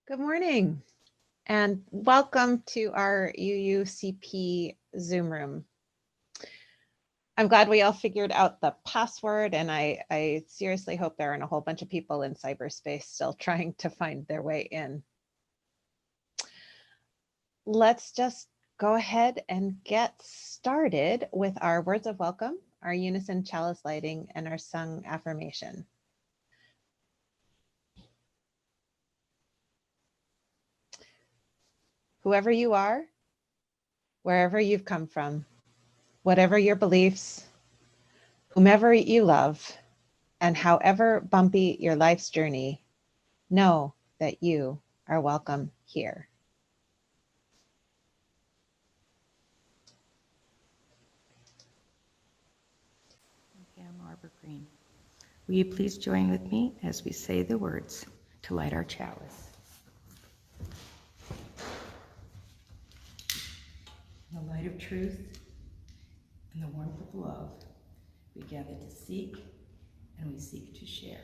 Good morning and welcome to our UUCP Zoom room. I'm glad we all figured out the password, and I seriously hope there aren't a whole bunch of people in cyberspace still trying to find their way in. Let's just go ahead and get started with our words of welcome, our unison chalice lighting, and our sung affirmation. Whoever you are, wherever you've come from, whatever your beliefs, whomever you love, and however bumpy your life's journey, know that you are welcome here. Pam Arbor Green. Will you please join with me as we say the words to light our chalice? In the light of truth and the warmth of love, we gather to seek and we seek to share.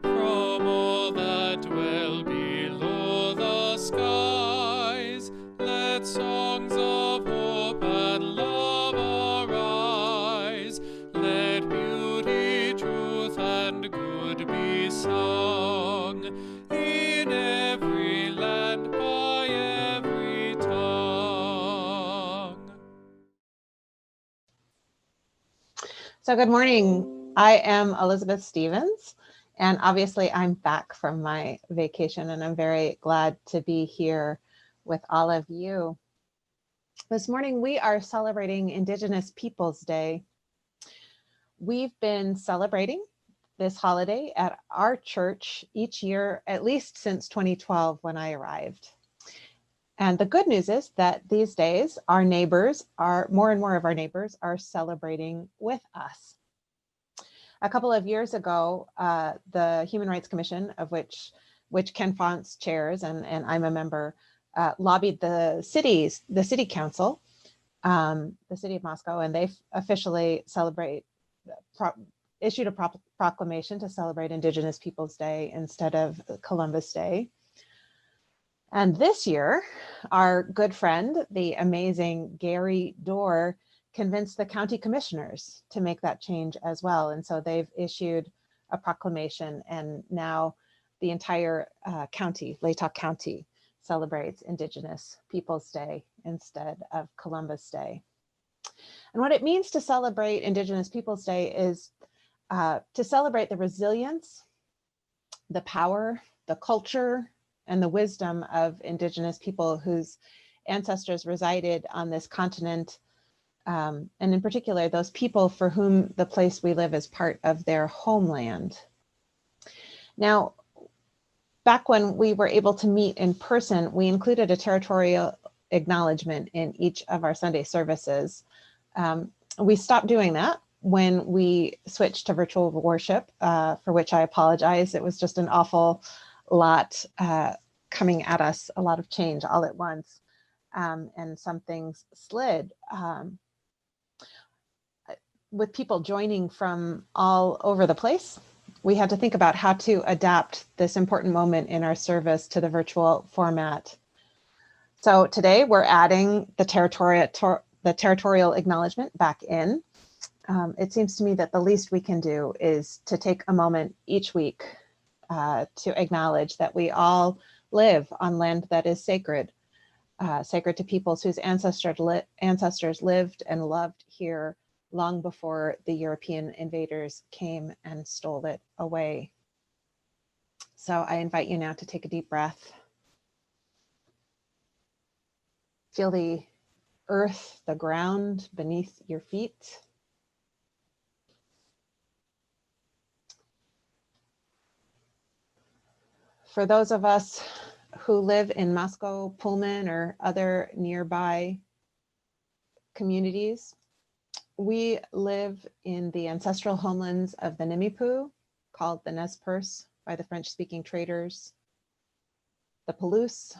From all that dwell below the skies, let songs of hope and love arise. Let beauty, truth, and good be sung in every land by every tongue. So good morning. I am Elizabeth Stevens, and obviously I'm back from my vacation, and I'm very glad to be here with all of you. This morning we are celebrating Indigenous Peoples Day. We've been celebrating this holiday at our church each year, at least since 2012 when I arrived. And the good news is that these days our neighbors are, more and more of our neighbors are celebrating with us. A couple of years ago, the Human Rights Commission, of which Ken Fonts chairs, and I'm a member, lobbied the city council, the city of Moscow, and they officially issued a proclamation to celebrate Indigenous Peoples Day instead of Columbus Day. And this year, our good friend, the amazing Gary Dorr, convinced the county commissioners to make that change as well. And so they've issued a proclamation, and now the entire county, Latah County, celebrates Indigenous Peoples Day instead of Columbus Day. And what it means to celebrate Indigenous Peoples Day is to celebrate the resilience, the power, the culture, and the wisdom of Indigenous people whose ancestors resided on this continent, and in particular, those people for whom the place we live is part of their homeland. Now, back when we were able to meet in person, we included a territorial acknowledgement in each of our Sunday services. We stopped doing that when we switched to virtual worship, for which I apologize. It was just an awful lot coming at us, a lot of change all at once, and some things slid. With people joining from all over the place, we had to think about how to adapt this important moment in our service to the virtual format. So today we're adding the territorial acknowledgement back in. It seems to me that the least we can do is to take a moment each week to acknowledge that we all live on land that is sacred, sacred to peoples whose ancestors lived and loved here long before the European invaders came and stole it away. So I invite you now to take a deep breath. Feel the earth, the ground beneath your feet. For those of us who live in Moscow, Pullman, or other nearby communities, we live in the ancestral homelands of the Nimipu, called the Nez Perce by the French-speaking traders, the Palouse,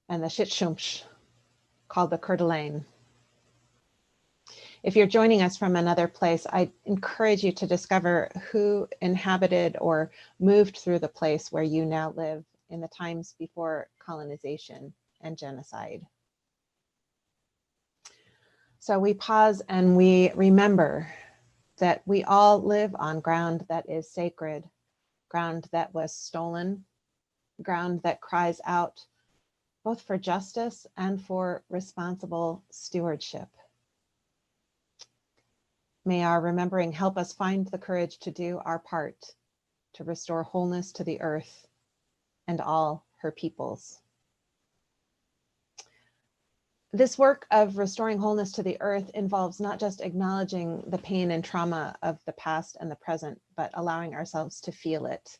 and the Shitshumsh, called the Coeur d'Alene. If you're joining us from another place, I encourage you to discover who inhabited or moved through the place where you now live in the times before colonization and genocide. So we pause and we remember that we all live on ground that is sacred, ground that was stolen, ground that cries out both for justice and for responsible stewardship. May our remembering help us find the courage to do our part to restore wholeness to the earth and all her peoples. This work of restoring wholeness to the earth involves not just acknowledging the pain and trauma of the past and the present, but allowing ourselves to feel it.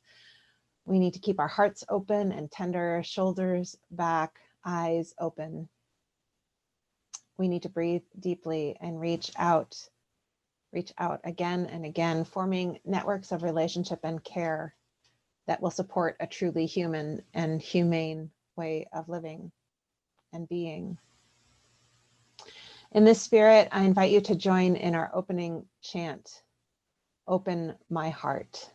We need to keep our hearts open and tender, shoulders back, eyes open. We need to breathe deeply and reach out again and again, forming networks of relationship and care that will support a truly human and humane way of living and being. In this spirit, I invite you to join in our opening chant, Open My Heart.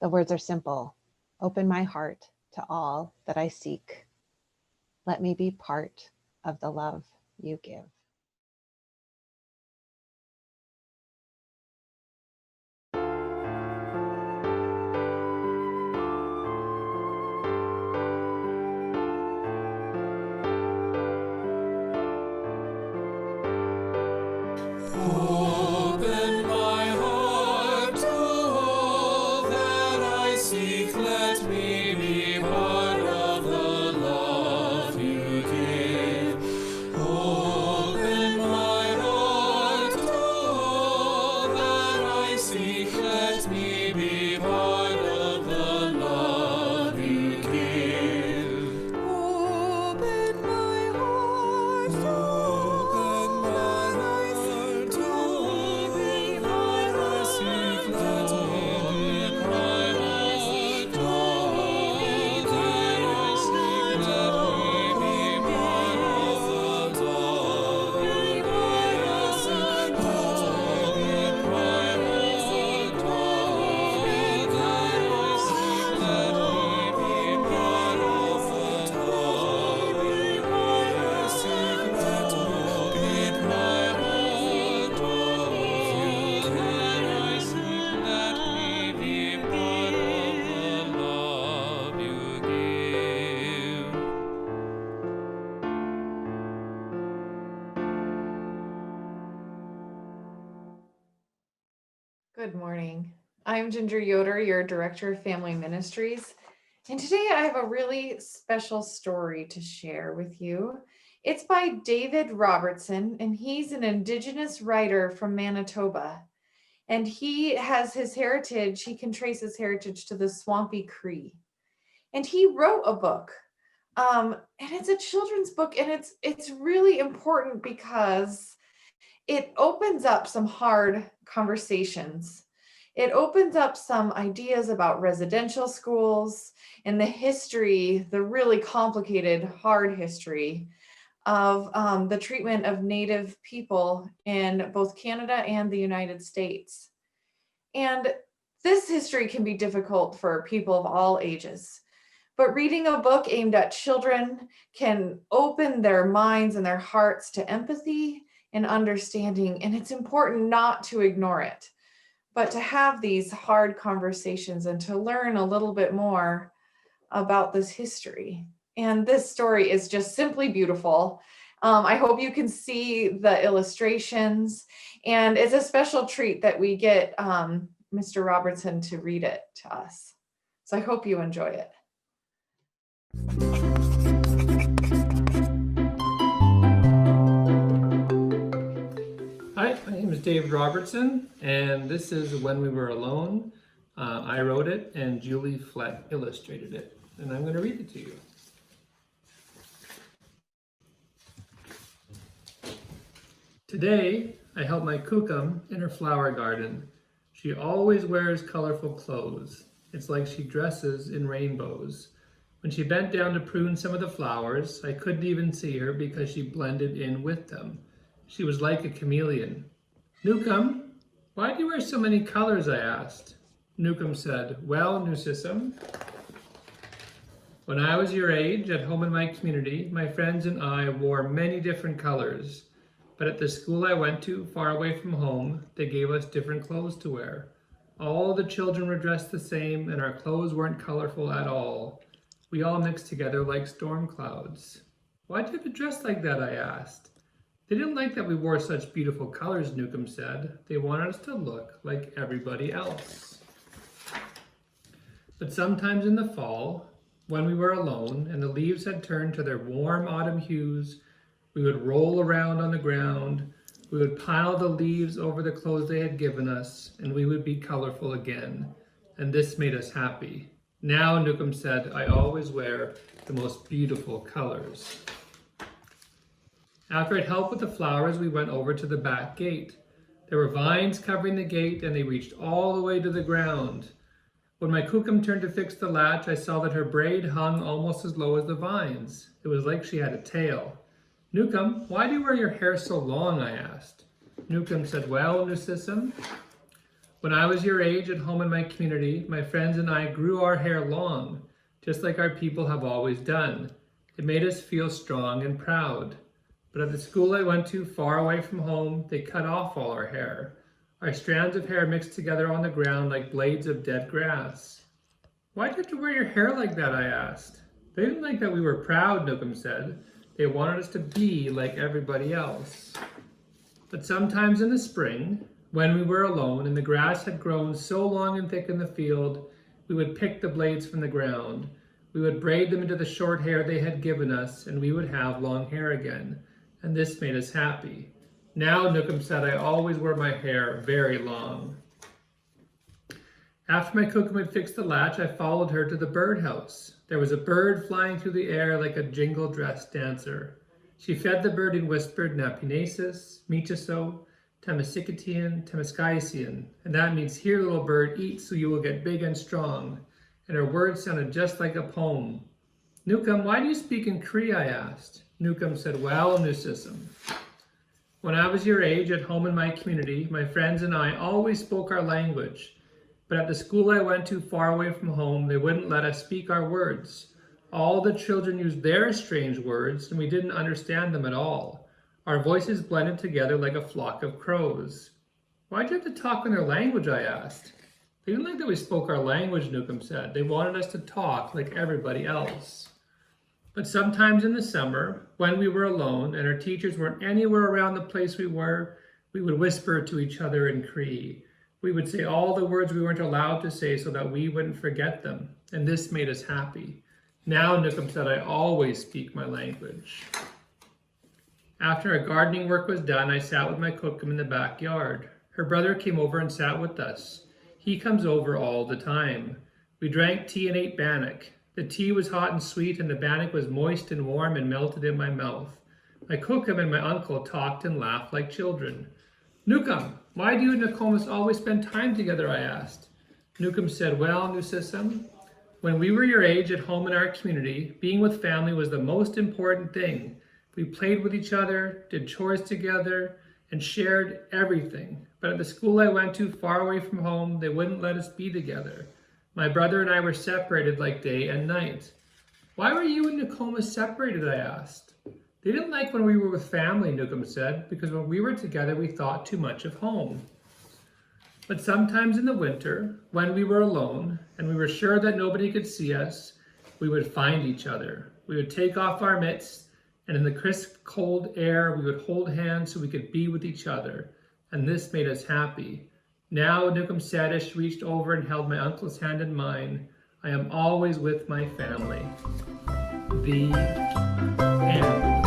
The words are simple. Open my heart to all that I seek. Let me be part of the love you give. Open my heart to all that I seek. Let me be part of the love you give. Open my heart to all that I seek. Let me be part of the love you give. Open my heart to all that I seek. Let me be part of Good morning. I'm Ginger Yoder, your Director of Family Ministries, and today I have a really special story to share with you. It's by David Robertson, and he's an Indigenous writer from Manitoba, and he has his heritage, he can trace his heritage to the Swampy Cree, and he wrote a book, and it's a children's book, and it's really important because it opens up some hard conversations. It opens up some ideas about residential schools and the history, the really complicated, hard history of the treatment of Native people in both Canada and the United States. And this history can be difficult for people of all ages. But reading a book aimed at children can open their minds and their hearts to empathy and understanding, and it's important not to ignore it, but to have these hard conversations and to learn a little bit more about this history. And this story is just simply beautiful. I hope you can see the illustrations, and it's a special treat that we get Mr. Robertson to read it to us. So I hope you enjoy it. Hi, my name is David Robertson, and this is When We Were Alone. I wrote it, and Julie Flett illustrated it, and I'm going to read it to you. Today, I helped my Kukum in her flower garden. She always wears colorful clothes. It's like she dresses in rainbows. When she bent down to prune some of the flowers, I couldn't even see her because she blended in with them. She was like a chameleon. Newcomb, why do you wear so many colors? I asked. Newcomb said, well, Nusissum, when I was your age, at home in my community, my friends and I wore many different colors. But at the school I went to, far away from home, they gave us different clothes to wear. All the children were dressed the same, and our clothes weren't colorful at all. We all mixed together like storm clouds. Why do you have to dress like that? I asked. They didn't like that we wore such beautiful colors, Newcomb said. They wanted us to look like everybody else. But sometimes in the fall, when we were alone and the leaves had turned to their warm autumn hues, we would roll around on the ground, we would pile the leaves over the clothes they had given us, and we would be colorful again. And this made us happy. Now, Newcomb said, I always wear the most beautiful colors. After I'd helped with the flowers, we went over to the back gate. There were vines covering the gate, and they reached all the way to the ground. When my Kukum turned to fix the latch, I saw that her braid hung almost as low as the vines. It was like she had a tail. Newcomb, why do you wear your hair so long? I asked. Newcomb said, well, Nusissum, when I was your age at home in my community, my friends and I grew our hair long, just like our people have always done. It made us feel strong and proud. But at the school I went to, far away from home, they cut off all our hair. Our strands of hair mixed together on the ground like blades of dead grass. Why did you have to wear your hair like that? I asked. They didn't like that we were proud, Newcomb said. They wanted us to be like everybody else. But sometimes in the spring, when we were alone and the grass had grown so long and thick in the field, we would pick the blades from the ground. We would braid them into the short hair they had given us, and we would have long hair again. And this made us happy. Now, Newcomb said, I always wear my hair very long. After my Kukum had fixed the latch, I followed her to the birdhouse. There was a bird flying through the air like a jingle-dressed dancer. She fed the bird and whispered, Napinesis, Michiso, Tamasikatian, Tamaskaisian, and that means, here, little bird, eat so you will get big and strong. And her words sounded just like a poem. Newcomb, why do you speak in Cree? I asked. Newcomb said, well, Nusissum, when I was your age at home in my community, my friends and I always spoke our language. But at the school I went to far away from home, they wouldn't let us speak our words. All the children used their strange words, and we didn't understand them at all. Our voices blended together like a flock of crows. Why'd you have to talk in their language? I asked. They didn't like that we spoke our language, Newcomb said. They wanted us to talk like everybody else. But sometimes in the summer, when we were alone and our teachers weren't anywhere around the place we were, we would whisper to each other in Cree. We would say all the words we weren't allowed to say so that we wouldn't forget them, and this made us happy. Now, Newcomb said, I always speak my language. After our gardening work was done, I sat with my Kukum in the backyard. Her brother came over and sat with us. He comes over all the time. We drank tea and ate bannock. The tea was hot and sweet, and the bannock was moist and warm and melted in my mouth. My Kukum and my uncle talked and laughed like children. Newcomb, why do you and Nokomis always spend time together? I asked. Newcomb said, well, Nusissum, when we were your age at home in our community, being with family was the most important thing. We played with each other, did chores together, and shared everything. But at the school I went to far away from home, they wouldn't let us be together. My brother and I were separated like day and night. Why were you and Nokomis separated? I asked. They didn't like when we were with family, Newcomb said, because when we were together, we thought too much of home. But sometimes in the winter, when we were alone, and we were sure that nobody could see us, we would find each other. We would take off our mitts, and in the crisp, cold air, we would hold hands so we could be with each other. And this made us happy. Now, Newcomb said as she reached over and held my uncle's hand in mine, I am always with my family. The end.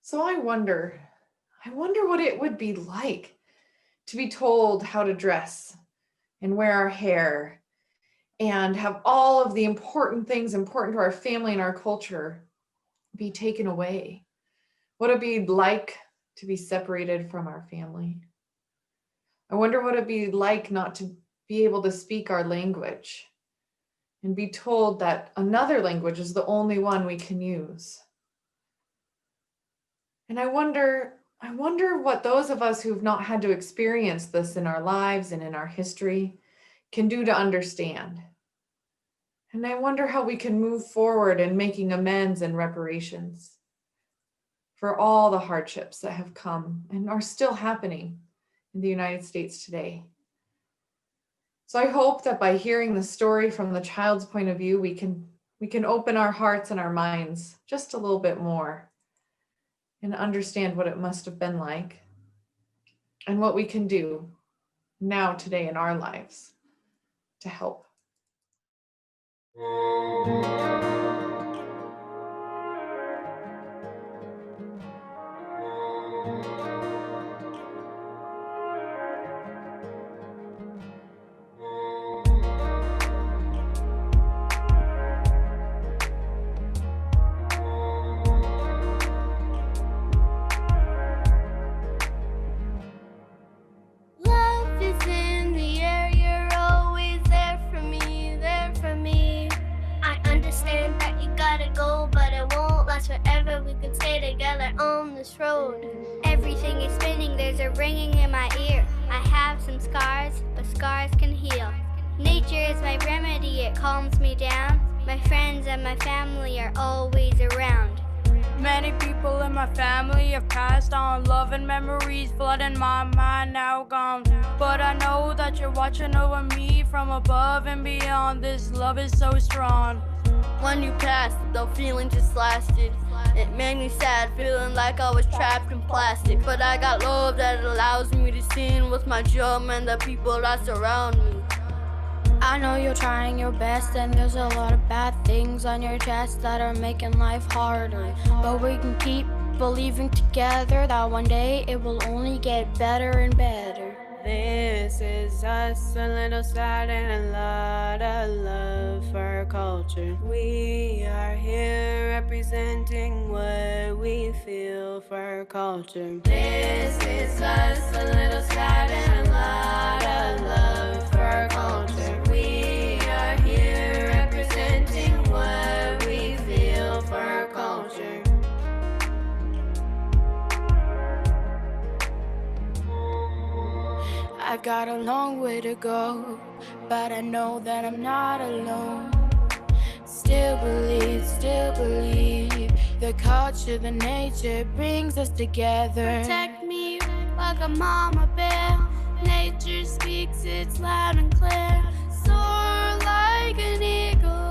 So I wonder what it would be like to be told how to dress and wear our hair and have all of the important things important to our family and our culture be taken away? What would it be like to be separated from our family? I wonder what it'd be like not to be able to speak our language and be told that another language is the only one we can use. And I wonder what those of us who've not had to experience this in our lives and in our history can do to understand. And I wonder how we can move forward in making amends and reparations for all the hardships that have come and are still happening in the United States today. So I hope that by hearing the story from the child's point of view, we can open our hearts and our minds just a little bit more and understand what it must have been like and what we can do now today in our lives to help. Love is in the air, you're always there for me, there for me. I understand that you gotta go, but it won't last forever. We could stay together on this road. Everything is spinning, there's a ringing in my ear. I have some scars, but scars can heal. Nature is my remedy, it calms me down. My friends and my family are always around. Many people in my family have passed on. Love and memories flooding my mind, now gone. But I know that you're watching over me from above and beyond. This love is so strong. When you passed, the feeling just lasted. It made me sad, feeling like I was trapped in plastic. But I got love that allows me to sing with my drum and the people that surround me. I know you're trying your best, and there's a lot of bad things on your chest that are making life harder. But we can keep believing together that one day it will only get better and better. This is us, a little sad and a lot of love for our culture. We are here representing what we feel for our culture. This is us, a little sad and a lot of love for our culture. We are here representing what we feel for our culture. I've got a long way to go, but I know that I'm not alone. Still believe the culture, the nature brings us together. Protect me like a mama bear. Nature speaks, it's loud and clear. Soar like an eagle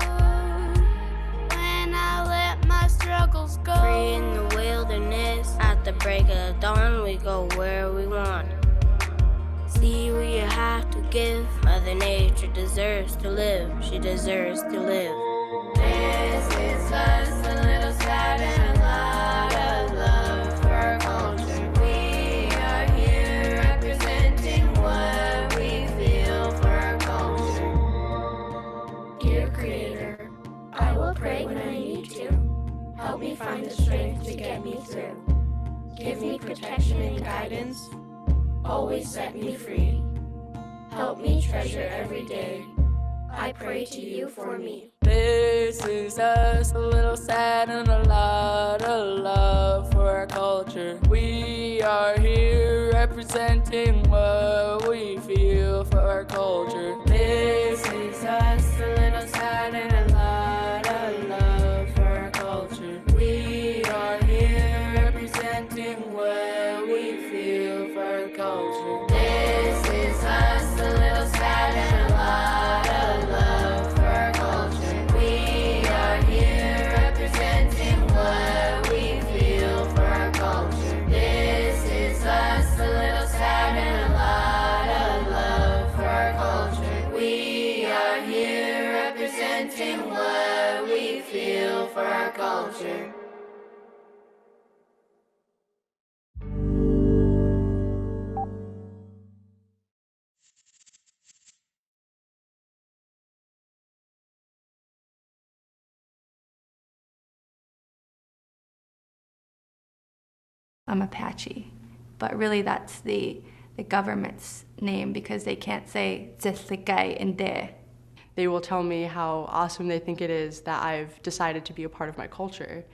when I let my struggles go. Free in the wilderness, at the break of dawn, we go where we want. See what you have to give. Mother Nature deserves to live. She deserves to live. This is us, a little sad and a lot of love for our culture. We are here representing what we feel for our culture. Dear Creator, I will pray when I need to. Help me find the strength to get me through. Give me protection and guidance. Always set me free. Help me treasure every day. I pray to you for me. This is us, a little sad and a lot of love for our culture. We are here representing what we feel for our culture. This is us, a little sad and a lot of love for our culture. We are here representing what we feel for our culture. This is us, a little sad and a lot of love for our culture. We are here representing what we feel for our culture. This is us, a little sad and a lot of love for our culture. We are here representing what we feel for our culture. I'm Apache, but really that's the government's name because they can't say Zithlikai and De. They will tell me how awesome they think it is that I've decided to be a part of my culture.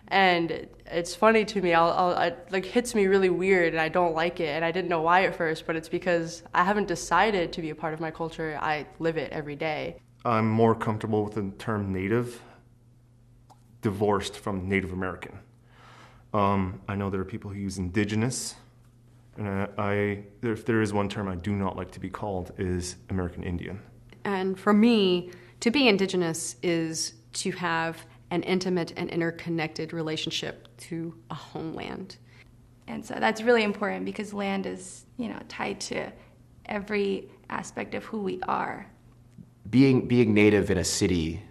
And it's funny to me, it like hits me really weird and I don't like it, and I didn't know why at first, but it's because I haven't decided to be a part of my culture, I live it every day. I'm more comfortable with the term Native, divorced from Native American. I know there are people who use Indigenous, and if there is one term I do not like to be called, is American Indian. And for me, to be Indigenous is to have an intimate and interconnected relationship to a homeland. And so that's really important because land is, tied to every aspect of who we are. Being Native in a city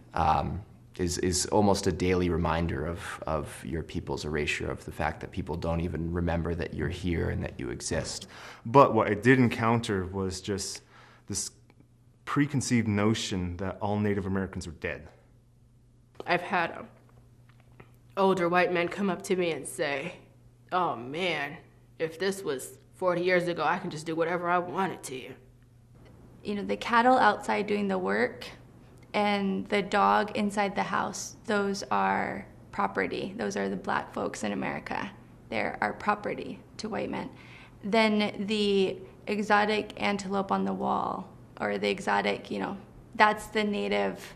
is almost a daily reminder of your people's erasure, of the fact that people don't even remember that you're here and that you exist. But what I did encounter was just this preconceived notion that all Native Americans are dead. I've had older white men come up to me and say, "Oh man, if this was 40 years ago, I can just do whatever I wanted to you." The cattle outside doing the work and the dog inside the house, those are property. Those are the black folks in America. They're our property to white men. Then the exotic antelope on the wall, or the exotic, that's the native.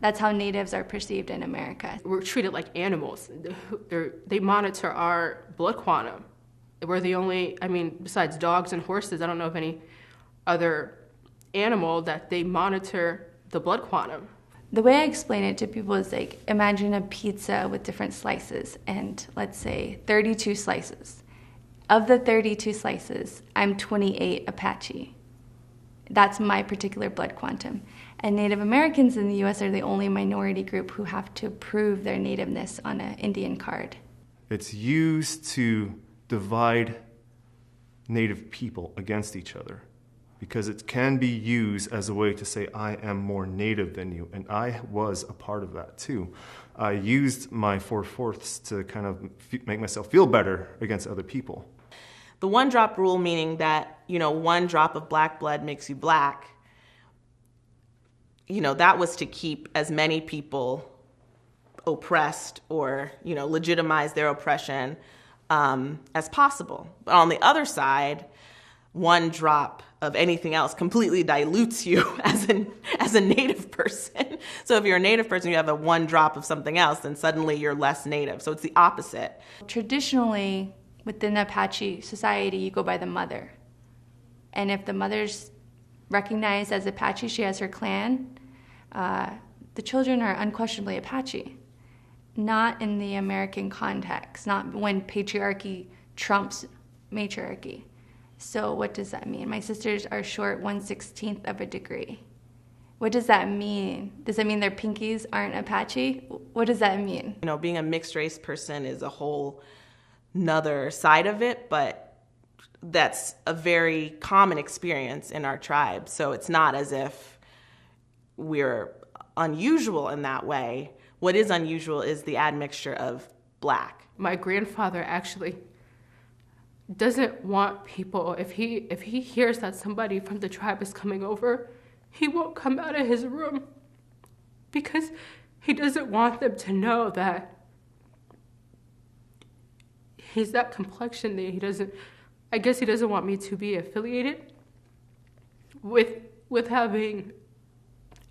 That's how natives are perceived in America. We're treated like animals. They monitor our blood quantum. We're the only, besides dogs and horses, I don't know of any other animal that they monitor the blood quantum. The way I explain it to people is like, imagine a pizza with different slices, and let's say 32 slices. Of the 32 slices, I'm 28 Apache. That's my particular blood quantum. And Native Americans in the US are the only minority group who have to prove their nativeness on an Indian card. It's used to divide Native people against each other because it can be used as a way to say, I am more Native than you, and I was a part of that too. I used my 4/4 to kind of make myself feel better against other people. The one drop rule, meaning that, one drop of black blood makes you black, that was to keep as many people oppressed or, legitimize their oppression as possible. But on the other side, one drop of anything else completely dilutes you as a Native person. So if you're a Native person, you have a one drop of something else, then suddenly you're less Native. So it's the opposite. Traditionally, within Apache society, you go by the mother. And if the mother's recognized as Apache, she has her clan, the children are unquestionably Apache. Not in the American context, not when patriarchy trumps matriarchy. So what does that mean? My sisters are short 1/16 of a degree. What does that mean? Does that mean their pinkies aren't Apache? What does that mean? Being a mixed race person is a whole nother side of it, but that's a very common experience in our tribe. So it's not as if we're unusual in that way. What is unusual is the admixture of black. My grandfather actually doesn't want people, if he hears that somebody from the tribe is coming over, he won't come out of his room because he doesn't want them to know that he's that complexion. That he doesn't want me to be affiliated with having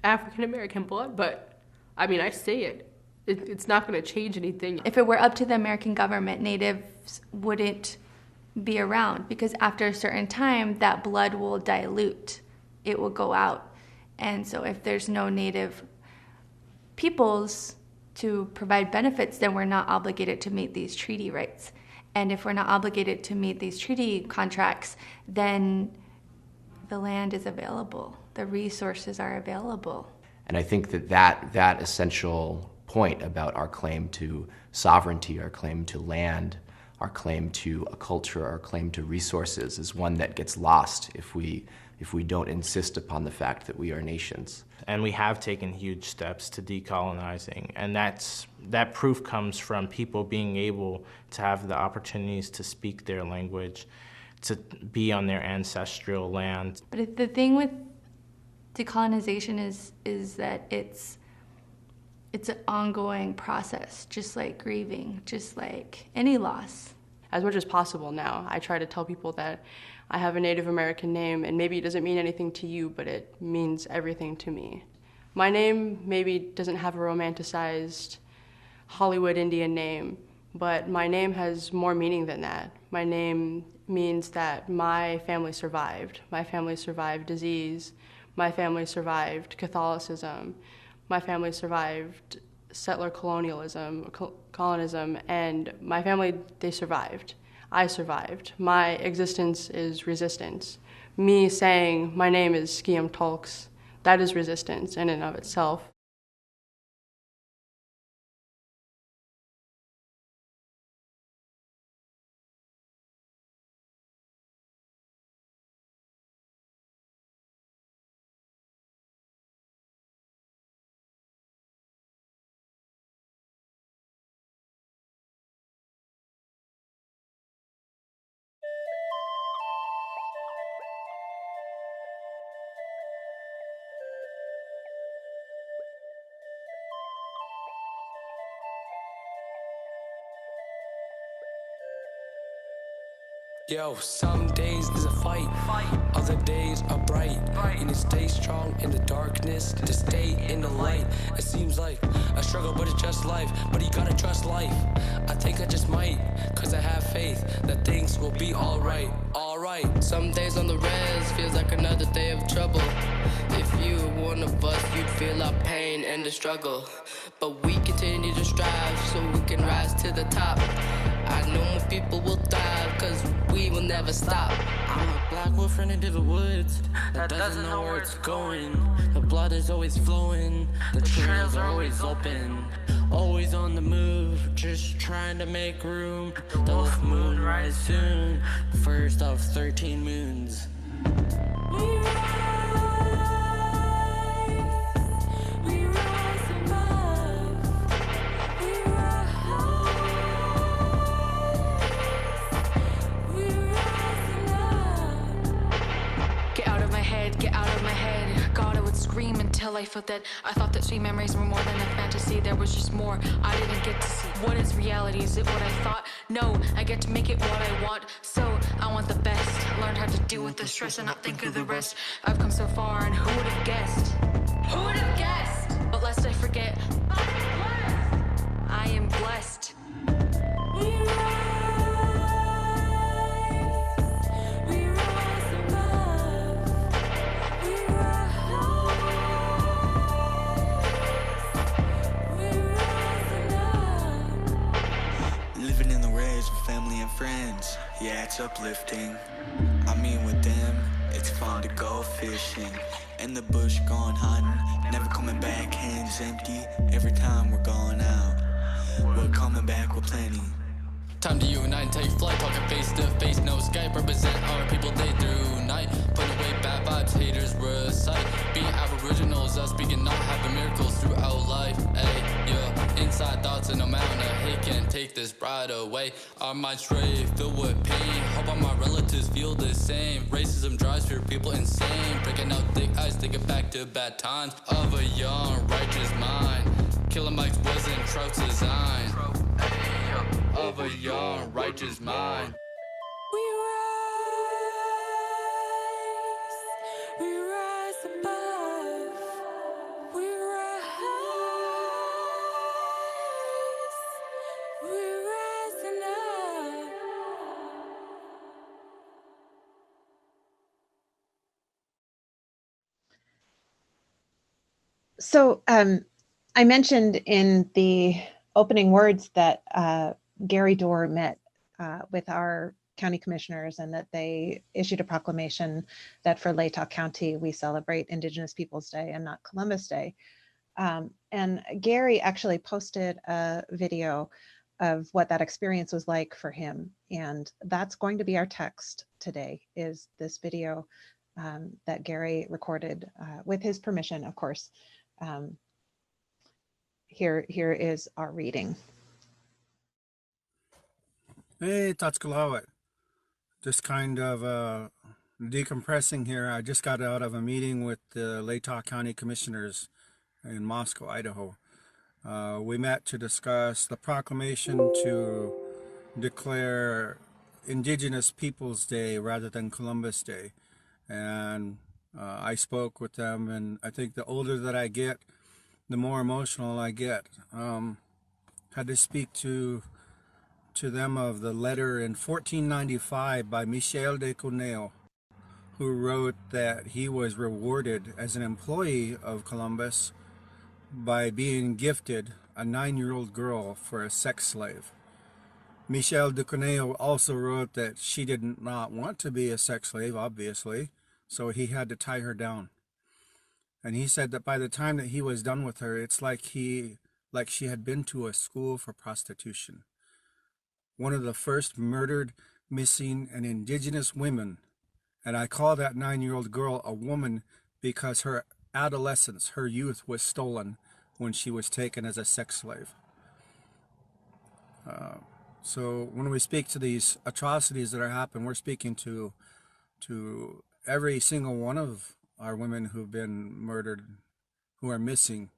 African American blood, but I say it. It's not going to change anything. If it were up to the American government, natives wouldn't be around because after a certain time, that blood will dilute. It will go out. And so if there's no native peoples to provide benefits, then we're not obligated to meet these treaty rights. And if we're not obligated to meet these treaty contracts, then the land is available. The resources are available. And I think that essential point about our claim to sovereignty, our claim to land, our claim to a culture, our claim to resources is one that gets lost if we don't insist upon the fact that we are nations. And we have taken huge steps to decolonizing, and that's that proof comes from people being able to have the opportunities to speak their language, to be on their ancestral land. But the thing with decolonization is that it's an ongoing process, just like grieving, just like any loss. As much as possible now, I try to tell people that I have a Native American name, and maybe it doesn't mean anything to you, but it means everything to me. My name maybe doesn't have a romanticized Hollywood Indian name, but my name has more meaning than that. My name means that my family survived. My family survived disease. My family survived Catholicism. My family survived settler colonialism, and my family, they survived. I survived. My existence is resistance. Me saying my name is Skiam Tulks, that is resistance in and of itself. Yo, some days is a fight, other days are bright. You need to stay strong in the darkness, to stay in the light. It seems like a struggle, but it's just life. But you gotta trust life. I think I just might, cause I have faith that things will be alright, alright. Some days on the res feels like another day of trouble. If you were one of us, you'd feel our pain and the struggle. But we continue to strive so we can rise to the top. I know more people will thrive, cause we will never stop. I'm a black wolf running to the woods that doesn't know where it's going. The blood is always flowing, the trails are always open. Always on the move, just trying to make room. The full moon rise soon, first of 13 moons. We rise above. We rise. Get out of my head. God, I would scream until I felt that. I thought that sweet memories were more than a fantasy. There was just more I didn't get to see. What is reality? Is it what I thought? No, I get to make it what I want. So I want the best. Learned how to deal with the stress and not think of the rest. I've come so far, and who would have guessed? Who would have guessed? But lest I forget, I am blessed. Living in the res with family and friends, yeah, it's uplifting. I mean with them, it's fun to go fishing. In the bush going hunting, never coming back hands empty. Every time we're going out, we're coming back with plenty. Time to unite and take flight, talking face to face, no Skype. Represent our people day through night. Put away bad vibes, haters recite. Being aboriginals, us speaking not having miracles throughout life. Ay, yeah, inside thoughts and amount of hate can't take this pride away. Our minds stray, filled with pain. Hope all my relatives feel the same. Racism drives fear people insane. Breaking out thick eyes, thinking back to bad times of a young righteous mind. Killing mics wasn't Trout's design. Of a young righteous mind. We rise above. We rise. We're rising up. So I mentioned in the opening words that Gary Dorr met with our county commissioners and that they issued a proclamation that for Latah County, we celebrate Indigenous Peoples Day and not Columbus Day. And Gary actually posted a video of what that experience was like for him. And that's going to be our text today, is this video that Gary recorded with his permission, of course. here is our reading. Hey, Tatskalawit. Just kind of decompressing here. I just got out of a meeting with the Latah County Commissioners in Moscow, Idaho. We met to discuss the proclamation to declare Indigenous Peoples Day rather than Columbus Day. And I spoke with them, and I think the older that I get, the more emotional I get. Had to speak to them of the letter in 1495 by Michel de Corneille, who wrote that he was rewarded as an employee of Columbus by being gifted a 9-year-old girl for a sex slave. Michel de Corneille also wrote that she did not want to be a sex slave, obviously, so he had to tie her down. And he said that by the time that he was done with her, it's like she had been to a school for prostitution. One of the first murdered, missing, and Indigenous women. And I call that 9-year-old girl a woman because her adolescence, her youth was stolen when she was taken as a sex slave. So when we speak to these atrocities that are happening, we're speaking to every single one of our women who've been murdered, who are missing,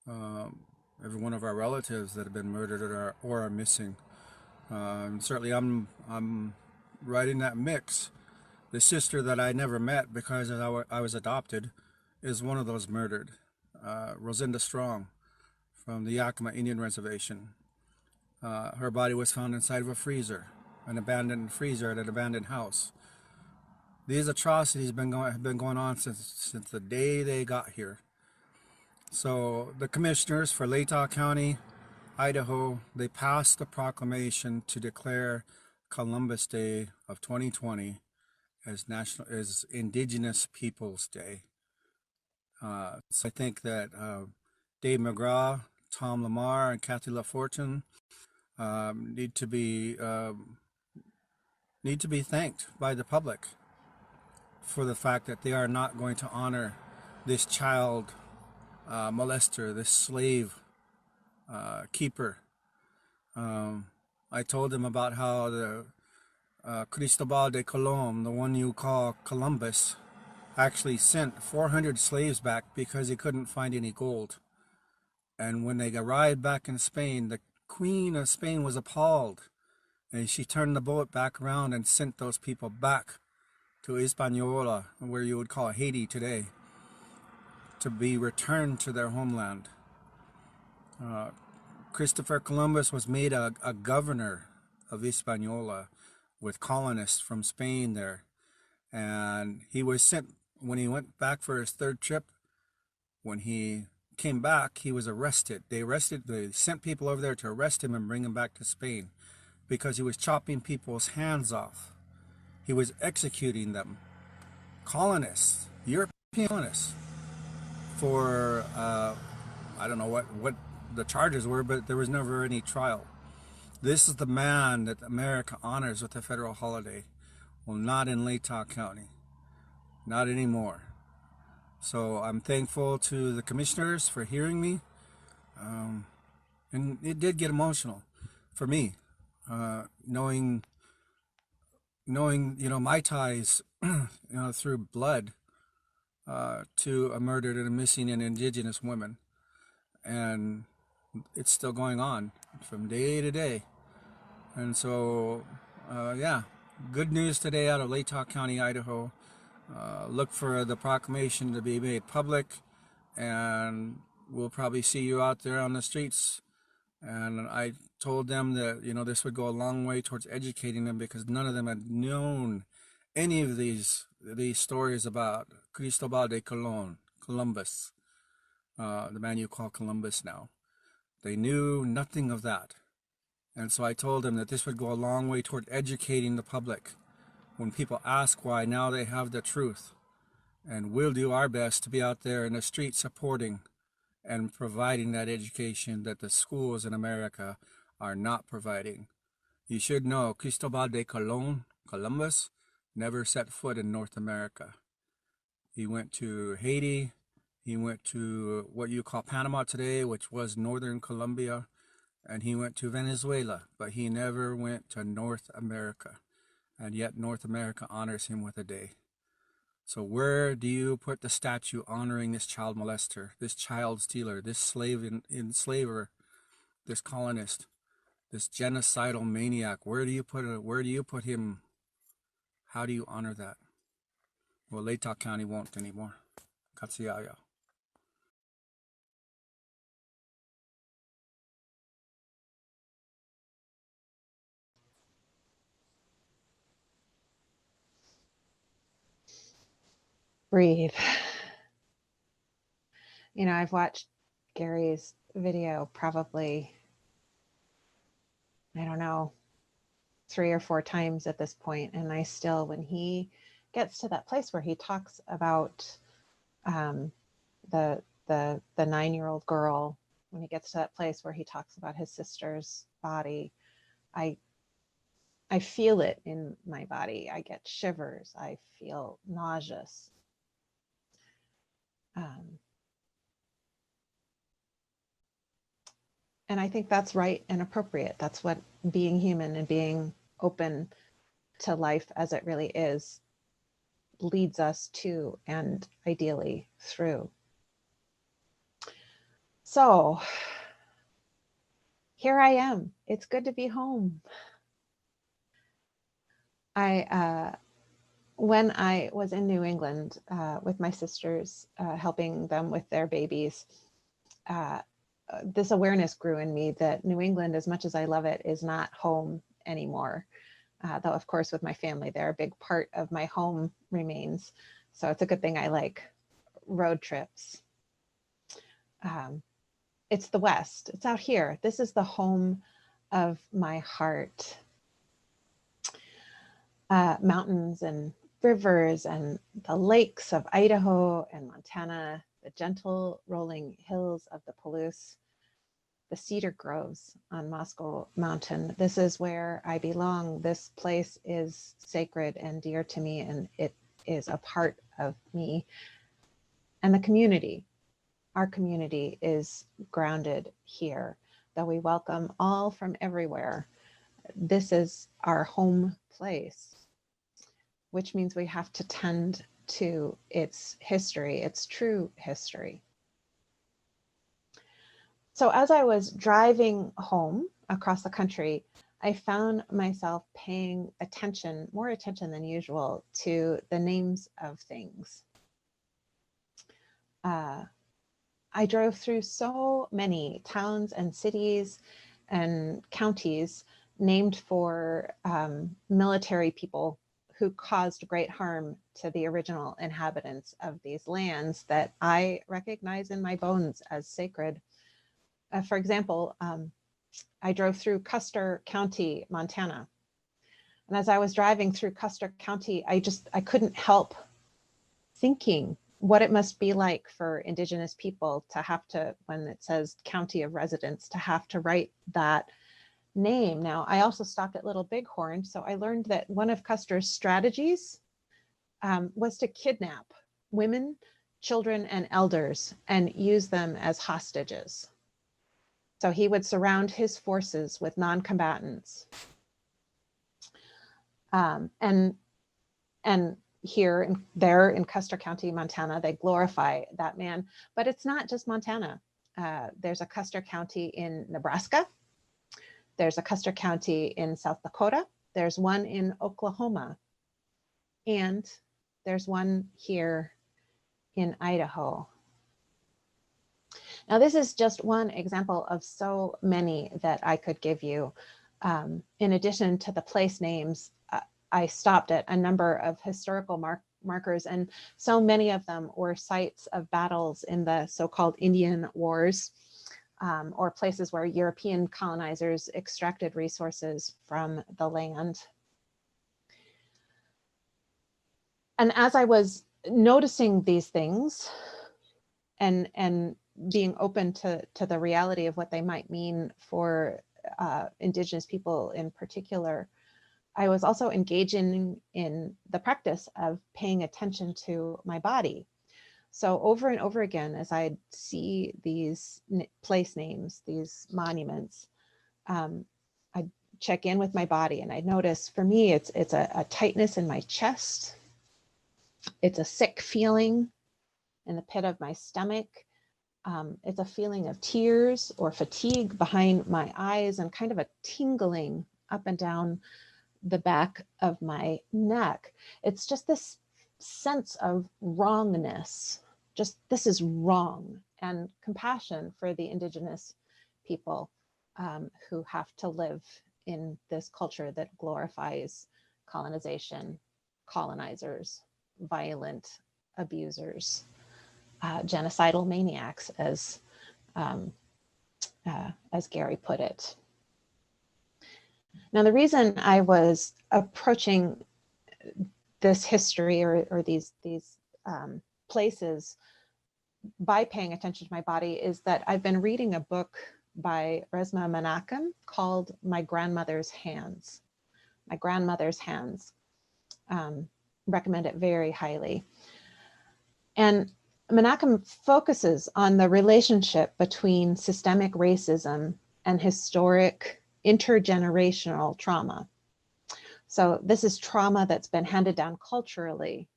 every one of our relatives that have been murdered or are missing. Certainly I'm right in that mix. The sister that I never met because I was adopted is one of those murdered. Rosinda Strong from the Yakima Indian Reservation. Her body was found inside of a freezer, an abandoned freezer at an abandoned house. These atrocities have been going on since the day they got here. So the commissioners for Latah County, Idaho, they passed the proclamation to declare Columbus Day of 2020 as Indigenous Peoples Day. So I think that Dave McGraw, Tom Lamar, and Kathy LaFortune need to be thanked by the public for the fact that they are not going to honor this child molester, this slave keeper. I told them about how the Cristobal de Colón, the one you call Columbus, actually sent 400 slaves back because he couldn't find any gold. And when they arrived back in Spain, the Queen of Spain was appalled, and she turned the boat back around and sent those people back to Hispaniola, where you would call Haiti today, to be returned to their homeland. Christopher Columbus was made a governor of Hispaniola with colonists from Spain there. And he was sent, when he went back for his third trip, when he came back, he was arrested. They sent people over there to arrest him and bring him back to Spain because he was chopping people's hands off. He was executing them. Colonists, European colonists, for, I don't know what the charges were, but there was never any trial. This is the man that America honors with a federal holiday. Well, not in Latah County. Not anymore. So I'm thankful to the commissioners for hearing me. And it did get emotional for me, knowing, my ties, through blood to a murdered and a missing and Indigenous women. And it's still going on from day to day. And so, yeah, good news today out of Latah County, Idaho. Look for the proclamation to be made public, and we'll probably see you out there on the streets. And I told them that, this would go a long way towards educating them because none of them had known any of these stories about Cristobal de Colón, Columbus, the man you call Columbus now. They knew nothing of that. And so I told them that this would go a long way toward educating the public. When people ask why, now they have the truth. And we'll do our best to be out there in the street supporting and providing that education that the schools in America are not providing. You should know, Cristobal de Colón, Columbus, never set foot in North America. He went to Haiti, He went to what you call Panama today, which was Northern Colombia, and he went to Venezuela, but he never went to North America. And yet North America honors him with a day. So where do you put the statue honoring this child molester, this child stealer, this slave enslaver, this colonist, this genocidal maniac? Where do you put it? Where do you put him? How do you honor that? Well, Latah County won't anymore. Katsiaya. Breathe. You know, I've watched Gary's video probably, I don't know, 3 or 4 times at this point, and I still, when he gets to that place where he talks about the 9-year-old girl, when he gets to that place where he talks about his sister's body, I feel it in my body. I get shivers. I feel nauseous. And I think that's right and appropriate. That's what being human and being open to life as it really is leads us to, and ideally through. So here I am. It's good to be home. When I was in New England with my sisters, helping them with their babies, this awareness grew in me that New England, as much as I love it, is not home anymore. Though, of course, with my family, they're a big part of my home remains. So it's a good thing I like road trips. It's the West. It's out here. This is the home of my heart. Mountains and rivers and the lakes of Idaho and Montana, the gentle rolling hills of the Palouse, the cedar groves on Moscow Mountain. This is where I belong. This place is sacred and dear to me, and it is a part of me. And the community, our community is grounded here, though we welcome all from everywhere. This is our home place, which means we have to tend to its history, its true history. So as I was driving home across the country, I found myself paying attention, more attention than usual, to the names of things. I drove through so many towns and cities and counties named for military people who caused great harm to the original inhabitants of these lands that I recognize in my bones as sacred. For example, I drove through Custer County, Montana. And as I was driving through Custer County, I couldn't help thinking what it must be like for Indigenous people to have to, when it says county of residence, to have to write that name. Now, I also stopped at Little Bighorn, so I learned that one of Custer's strategies was to kidnap women, children, and elders and use them as hostages. So he would surround his forces with non-combatants. And here and there in Custer County, Montana, they glorify that man. But it's not just Montana. There's a Custer County in Nebraska. There's a Custer County in South Dakota. There's one in Oklahoma. And there's one here in Idaho. Now, this is just one example of so many that I could give you. In addition to the place names, I stopped at a number of historical markers, and so many of them were sites of battles in the so-called Indian Wars, or places where European colonizers extracted resources from the land. And as I was noticing these things and being open to the reality of what they might mean for Indigenous people in particular, I was also engaging in the practice of paying attention to my body. So over and over again, as I see these place names, these monuments, I check in with my body, and I notice for me, it's a tightness in my chest. It's a sick feeling in the pit of my stomach. It's a feeling of tears or fatigue behind my eyes, and kind of a tingling up and down the back of my neck. It's just this sense of wrongness, just this is wrong, and compassion for the Indigenous people who have to live in this culture that glorifies colonization, colonizers, violent abusers, genocidal maniacs, as Gary put it. Now, the reason I was approaching this history or these places by paying attention to my body is that I've been reading a book by Resmaa Menakem called My Grandmother's Hands. My Grandmother's Hands. Recommend it very highly. And Menakem focuses on the relationship between systemic racism and historic intergenerational trauma. So this is trauma that's been handed down culturally,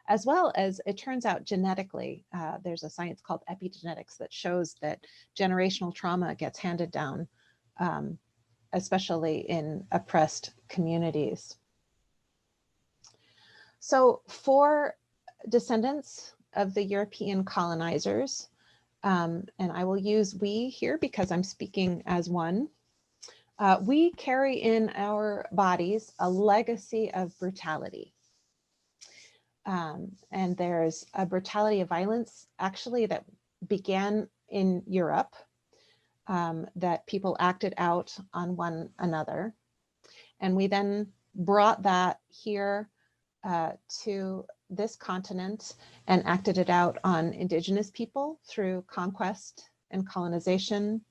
as well as, it turns out, genetically. There's a science called epigenetics that shows that generational trauma gets handed down, especially in oppressed communities. So for descendants of the European colonizers, and I will use we here because I'm speaking as one, we carry in our bodies a legacy of brutality. And there's a brutality of violence actually that began in Europe, that people acted out on one another. And we then brought that here to this continent and acted it out on Indigenous people through conquest and colonization,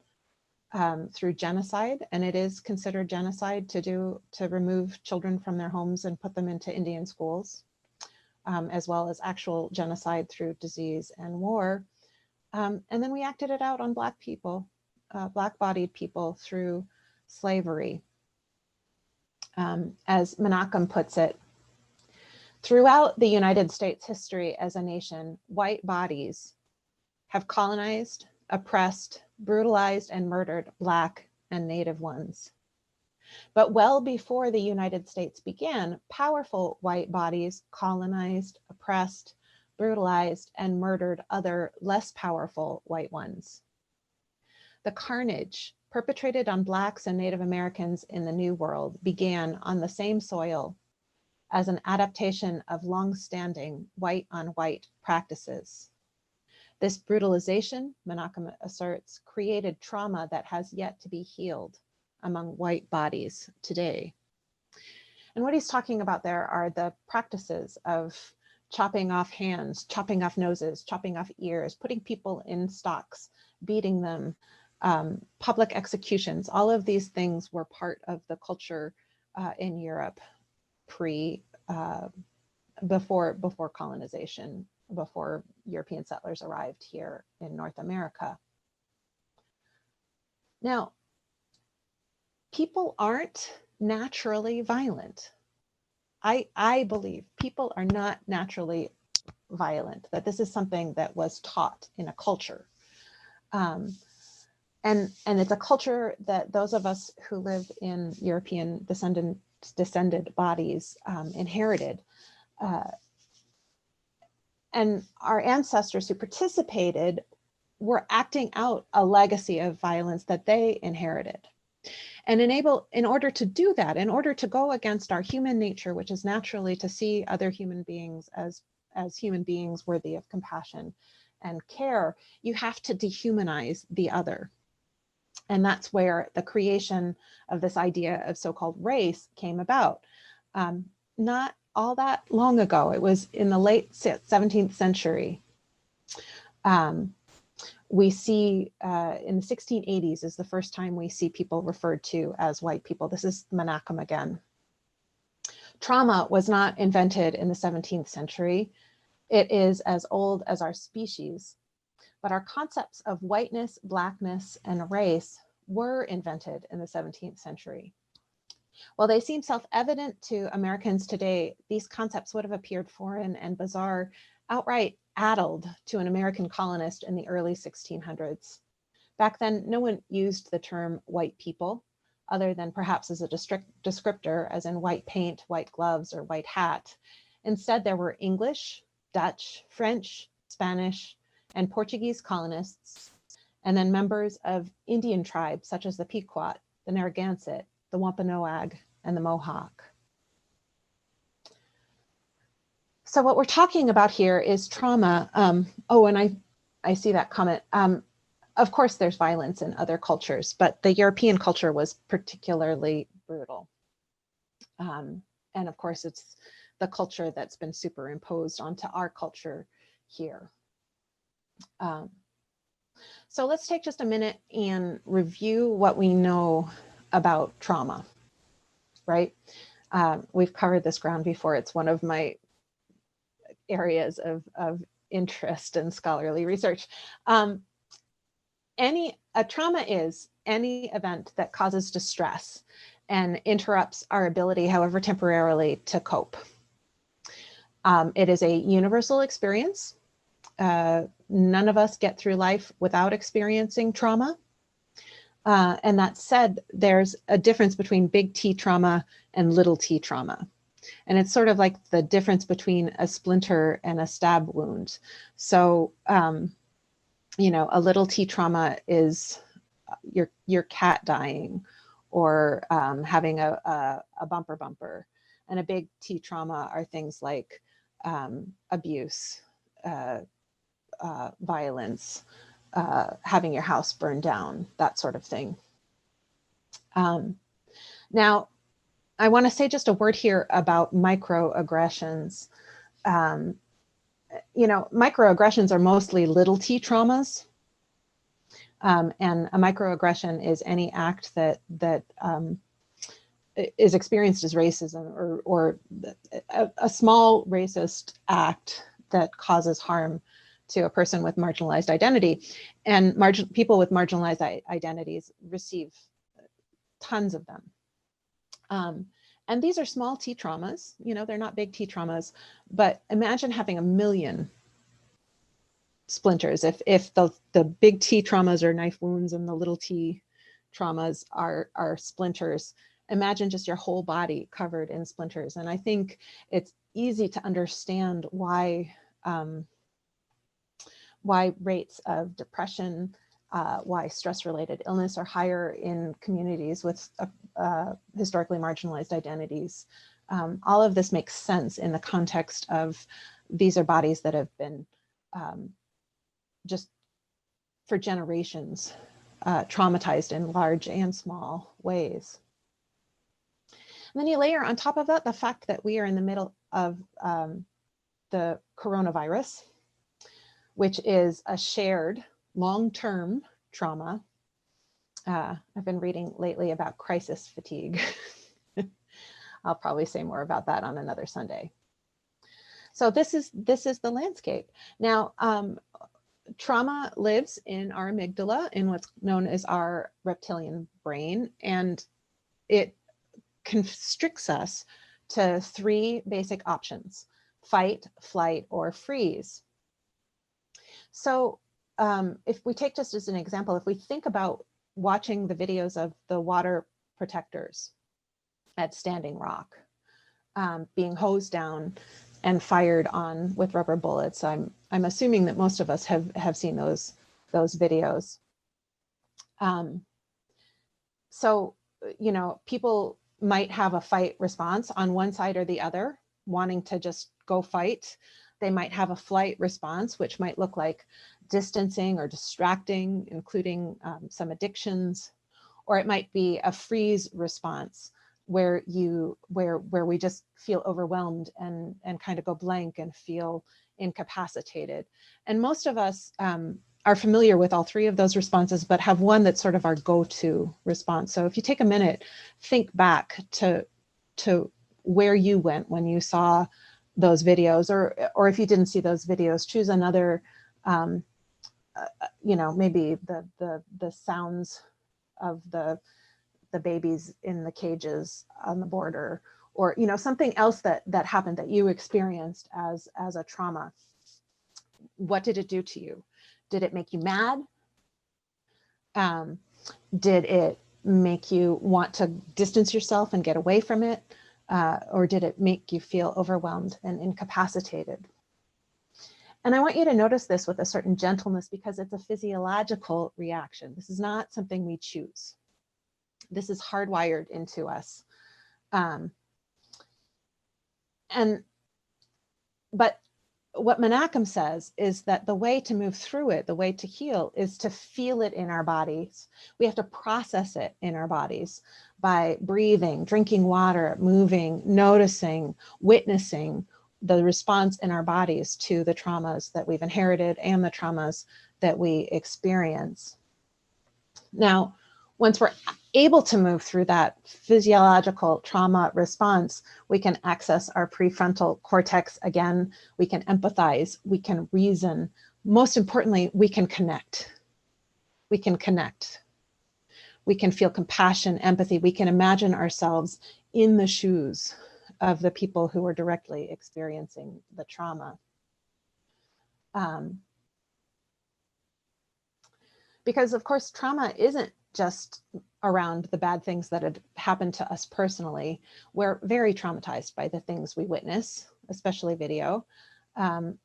through genocide. And it is considered genocide to remove children from their homes and put them into Indian schools, as well as actual genocide through disease and war. And then we acted it out on Black people, Black-bodied people through slavery. As Menakem puts it, throughout the United States history as a nation, white bodies have colonized, oppressed, brutalized, and murdered Black and Native ones. But well before the United States began, powerful white bodies colonized, oppressed, brutalized, and murdered other less powerful white ones. The carnage perpetrated on Blacks and Native Americans in the New World began on the same soil as an adaptation of long-standing white-on-white practices. This brutalization, Menakem asserts, created trauma that has yet to be healed among white bodies today. And what he's talking about there are the practices of chopping off hands, chopping off noses, chopping off ears, putting people in stocks, beating them, public executions. All of these things were part of the culture in Europe before colonization, before European settlers arrived here in North America. Now, people aren't naturally violent. I believe people are not naturally violent, that this is something that was taught in a culture. And it's a culture that those of us who live in European descended bodies inherited. And our ancestors who participated were acting out a legacy of violence that they inherited. And in order to do that, in order to go against our human nature, which is naturally to see other human beings as human beings worthy of compassion and care, you have to dehumanize the other. And that's where the creation of this idea of so-called race came about. Not all that long ago. It was in the late 17th century. We see in the 1680s is the first time we see people referred to as white people. This is Menakem again. Trauma was not invented in the 17th century. It is as old as our species, but our concepts of whiteness, blackness, and race were invented in the 17th century. While they seem self-evident to Americans today, these concepts would have appeared foreign and bizarre, outright addled to an American colonist in the early 1600s. Back then, no one used the term white people, other than perhaps as a descriptor, as in white paint, white gloves, or white hat. Instead, there were English, Dutch, French, Spanish, and Portuguese colonists, and then members of Indian tribes such as the Pequot, the Narragansett, the Wampanoag, and the Mohawk. So what we're talking about here is trauma. Oh, and I see that comment. Of course, there's violence in other cultures, but the European culture was particularly brutal. And of course, it's the culture that's been superimposed onto our culture here. So let's take just a minute and review what we know about trauma, right? We've covered this ground before. It's one of my areas of interest in scholarly research. A trauma is any event that causes distress and interrupts our ability, however temporarily, to cope. It is a universal experience. None of us get through life without experiencing trauma. And that said, there's a difference between big T trauma and little t trauma. And it's sort of like the difference between a splinter and a stab wound. So, you know, a little t trauma is your cat dying or having a bumper. And a big T trauma are things like abuse, violence, having your house burned down, that sort of thing. Now, I want to say just a word here about microaggressions. You know, microaggressions are mostly little t traumas. And a microaggression is any act that is experienced as racism or a small racist act that causes harm to a person with marginalized identity. And people with marginalized identities receive tons of them. And these are small T traumas, you know, they're not big T traumas, but imagine having 1 million splinters. If the big T traumas are knife wounds and the little t traumas are splinters, imagine just your whole body covered in splinters. And I think it's easy to understand why rates of depression, why stress-related illness are higher in communities with historically marginalized identities. All of this makes sense in the context of these are bodies that have been just for generations traumatized in large and small ways. And then you layer on top of that the fact that we are in the middle of the coronavirus, which is a shared long-term trauma. I've been reading lately about crisis fatigue. I'll probably say more about that on another Sunday. So this is the landscape. Now, trauma lives in our amygdala, in what's known as our reptilian brain, and it constricts us to 3 basic options: fight, flight, or freeze. So if we take just as an example, if we think about watching the videos of the water protectors at Standing Rock being hosed down and fired on with rubber bullets, I'm assuming that most of us have seen those videos. So, you know, people might have a fight response on one side or the other, wanting to just go fight. They might have a flight response, which might look like distancing or distracting, including some addictions, or it might be a freeze response where we just feel overwhelmed and kind of go blank and feel incapacitated. And most of us are familiar with all 3 of those responses, but have one that's sort of our go-to response. So if you take a minute, think back to where you went when you saw those videos, or if you didn't see those videos, choose another, maybe the sounds of the babies in the cages on the border, or something else that happened that you experienced as a trauma. What did it do to you? Did it make you mad? Did it make you want to distance yourself and get away from it? Or did it make you feel overwhelmed and incapacitated? And I want you to notice this with a certain gentleness, because it's a physiological reaction. This is not something we choose. This is hardwired into us. But what Menachem says is that the way to move through it, the way to heal, is to feel it in our bodies. We have to process it in our bodies by breathing, drinking water, moving, noticing, witnessing the response in our bodies to the traumas that we've inherited and the traumas that we experience. Now, once we're able to move through that physiological trauma response, we can access our prefrontal cortex again. We can empathize, we can reason. Most importantly, we can connect. We can connect. We can feel compassion, empathy. We can imagine ourselves in the shoes of the people who are directly experiencing the trauma. Because of course, trauma isn't just around the bad things that had happened to us personally. We're very traumatized by the things we witness, especially video.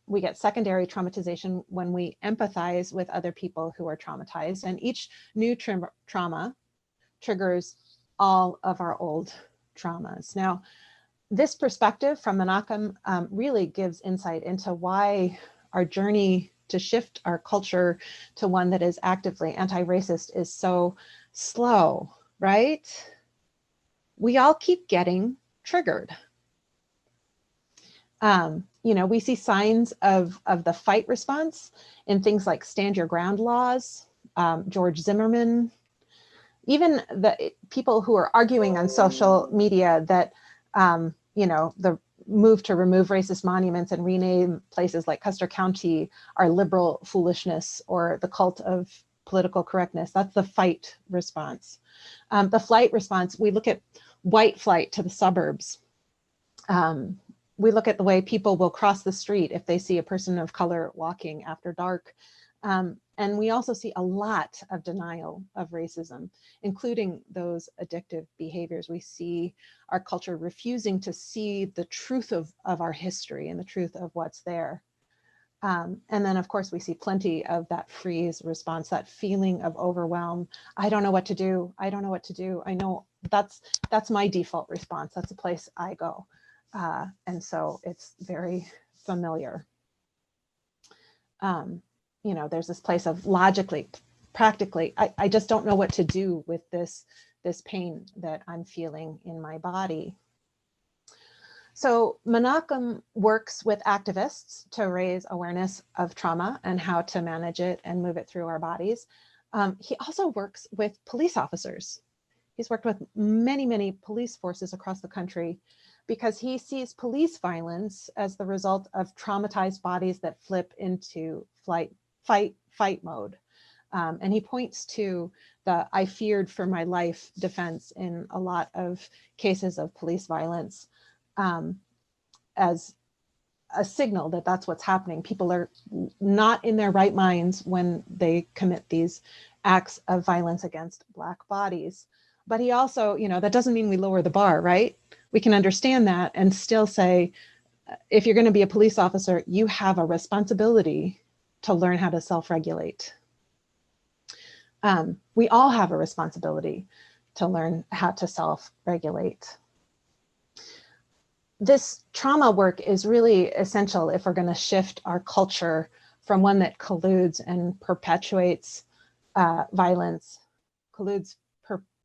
We get secondary traumatization when we empathize with other people who are traumatized, and each new trauma triggers all of our old traumas. Now, this perspective from Menachem really gives insight into why our journey to shift our culture to one that is actively anti-racist is so slow, right? We all keep getting triggered. We see signs of the fight response in things like stand your ground laws, George Zimmerman, even the people who are arguing on social media that, the move to remove racist monuments and rename places like Custer County are liberal foolishness or the cult of political correctness. That's the fight response. The flight response, we look at white flight to the suburbs. We look at the way people will cross the street if they see a person of color walking after dark. And we also see a lot of denial of racism, including those addictive behaviors. We see our culture refusing to see the truth of our history and the truth of what's there. And then, of course, we see plenty of that freeze response, that feeling of overwhelm. I don't know what to do. I don't know what to do. I know that's my default response. That's a place I go. And so it's very familiar. There's this place of logically, practically, I just don't know what to do with this pain that I'm feeling in my body. So Menachem works with activists to raise awareness of trauma and how to manage it and move it through our bodies. He also works with police officers. He's worked with many, many police forces across the country because he sees police violence as the result of traumatized bodies that flip into fight mode. And he points to the "I feared for my life" defense in a lot of cases of police violence as a signal that that's what's happening. People are not in their right minds when they commit these acts of violence against Black bodies. But he also, that doesn't mean we lower the bar, right? We can understand that and still say, if you're going to be a police officer, you have a responsibility to learn how to self-regulate. We all have a responsibility to learn how to self-regulate. This trauma work is really essential if we're going to shift our culture from one that colludes and perpetuates violence,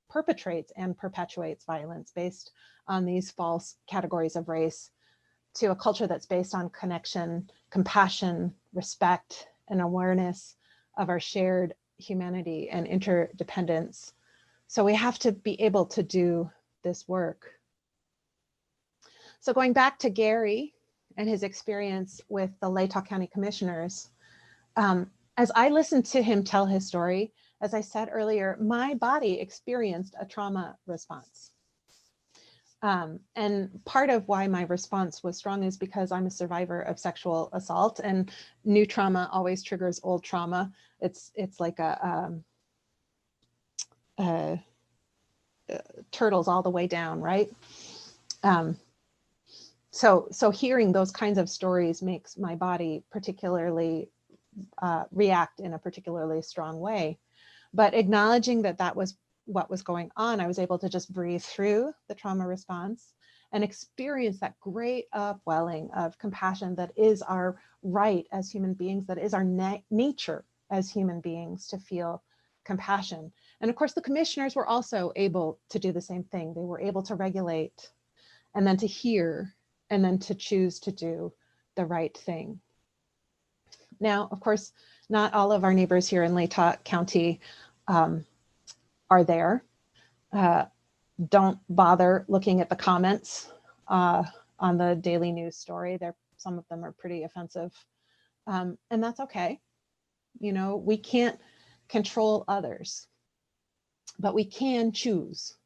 perpetrates and perpetuates violence based on these false categories of race, to a culture that's based on connection, compassion, respect, and awareness of our shared humanity and interdependence. So we have to be able to do this work. So going back to Gary, and his experience with the Latah County Commissioners, as I listened to him tell his story, as I said earlier, my body experienced a trauma response. And part of why my response was strong is because I'm a survivor of sexual assault, and new trauma always triggers old trauma. It's like a turtles all the way down, right? So hearing those kinds of stories makes my body particularly react in a particularly strong way. But acknowledging that that was what was going on, I was able to just breathe through the trauma response and experience that great upwelling of compassion that is our right as human beings, that is our nature as human beings, to feel compassion. And of course, the commissioners were also able to do the same thing. They were able to regulate, and then to hear, and then to choose to do the right thing. Now, of course, not all of our neighbors here in Latah County are there. Don't bother looking at the comments on the daily news story. Some of them are pretty offensive, and that's okay. You know, we can't control others, but we can choose.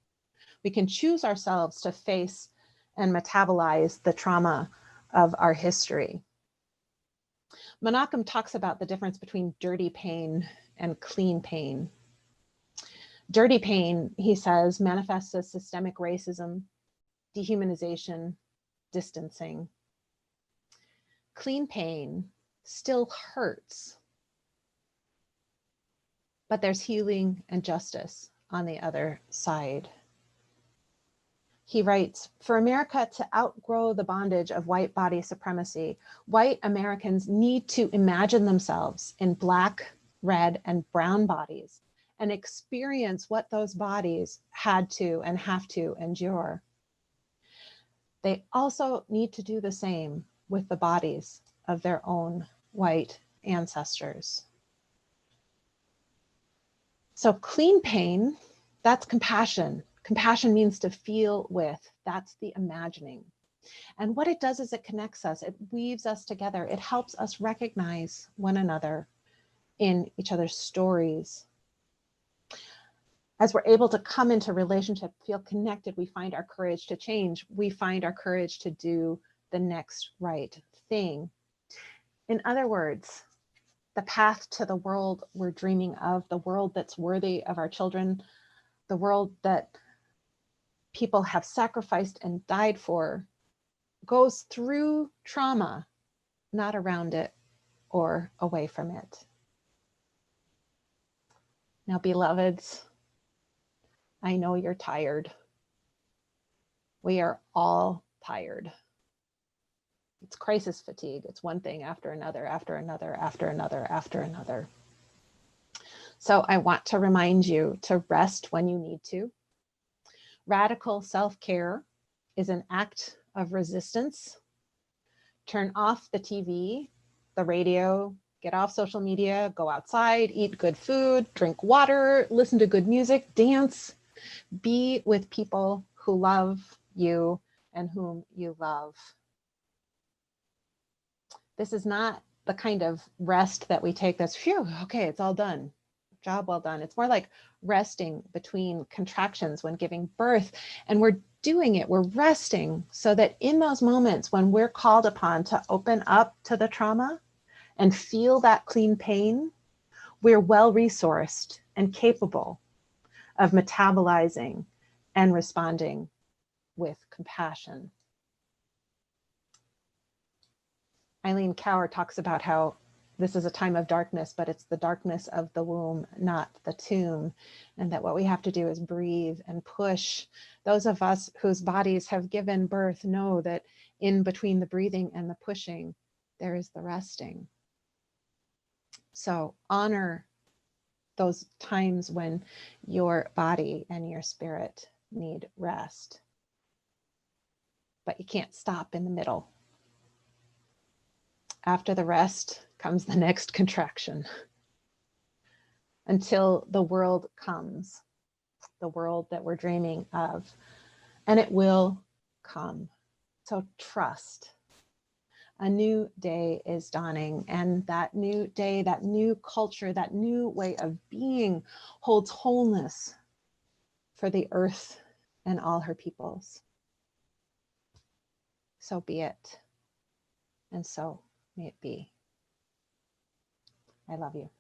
We can choose ourselves to face and metabolize the trauma of our history. Menachem talks about the difference between dirty pain and clean pain. Dirty pain, he says, manifests as systemic racism, dehumanization, distancing. Clean pain still hurts, but there's healing and justice on the other side. He writes, for America to outgrow the bondage of white body supremacy, white Americans need to imagine themselves in Black, red, and brown bodies and experience what those bodies had to and have to endure. They also need to do the same with the bodies of their own white ancestors. So clean pain, that's compassion. Compassion means to feel with, that's the imagining. And what it does is it connects us, it weaves us together, it helps us recognize one another in each other's stories. As we're able to come into relationship, feel connected, we find our courage to change, we find our courage to do the next right thing. In other words, the path to the world we're dreaming of, the world that's worthy of our children, the world that people have sacrificed and died for, goes through trauma, not around it or away from it. Now, beloveds, I know you're tired. We are all tired. It's crisis fatigue. It's one thing after another, after another, after another, after another. So I want to remind you to rest when you need to. Radical self-care is an act of resistance. Turn off the TV, the radio, get off social media, go outside, eat good food, drink water, listen to good music, dance, be with people who love you and whom you love. This is not the kind of rest that we take that's, phew, okay, it's all done. Job well done. It's more like resting between contractions when giving birth. And we're doing it, we're resting so that in those moments when we're called upon to open up to the trauma and feel that clean pain, we're well resourced and capable of metabolizing and responding with compassion. Eileen Cower talks about how this is a time of darkness, but it's the darkness of the womb, not the tomb. And that what we have to do is breathe and push. Those of us whose bodies have given birth know that in between the breathing and the pushing, there is the resting. So honor those times when your body and your spirit need rest. But you can't stop in the middle. After the rest comes the next contraction until the world comes, the world that we're dreaming of, and it will come. So trust. A new day is dawning, and that new day, that new culture, that new way of being holds wholeness for the earth and all her peoples. So be it, and so may it be. I love you.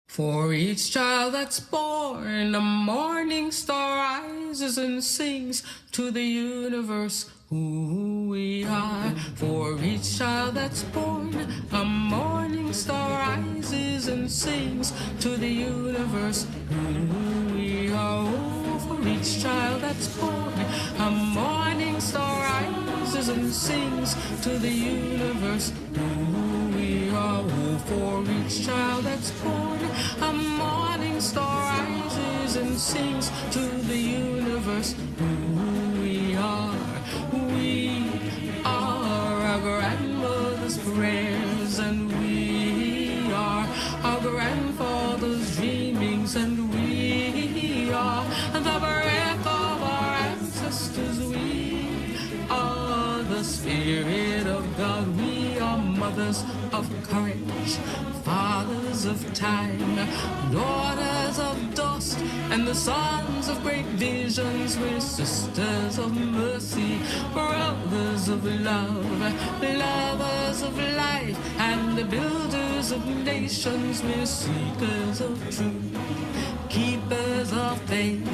For each child that's born, a morning star rises and sings to the universe who we are. For each child that's born, a morning star rises and sings to the universe who we are. Oh, for each child that's born, a morning star rises and sings to the universe who we are. Oh, for each child that's born, a morning star rises and sings to the universe who we are. We are our grandmother's prayers, and we are our grandfather's dreamings, and we are the breath of our ancestors. We are the spirit of God. We are mothers of courage, fathers of time, daughters of dust, and the sons of great visions. We're sisters of mercy, brothers of love, lovers of life, and the builders of nations. We're seekers of truth, keepers of faith,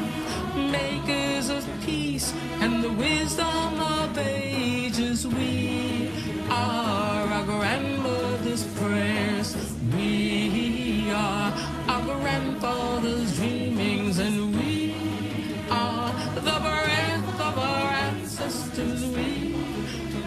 makers of peace, and the wisdom of ages. We are our grandmother's prayers. We are our grandfather's dreamings, and we are the breath of our ancestors. We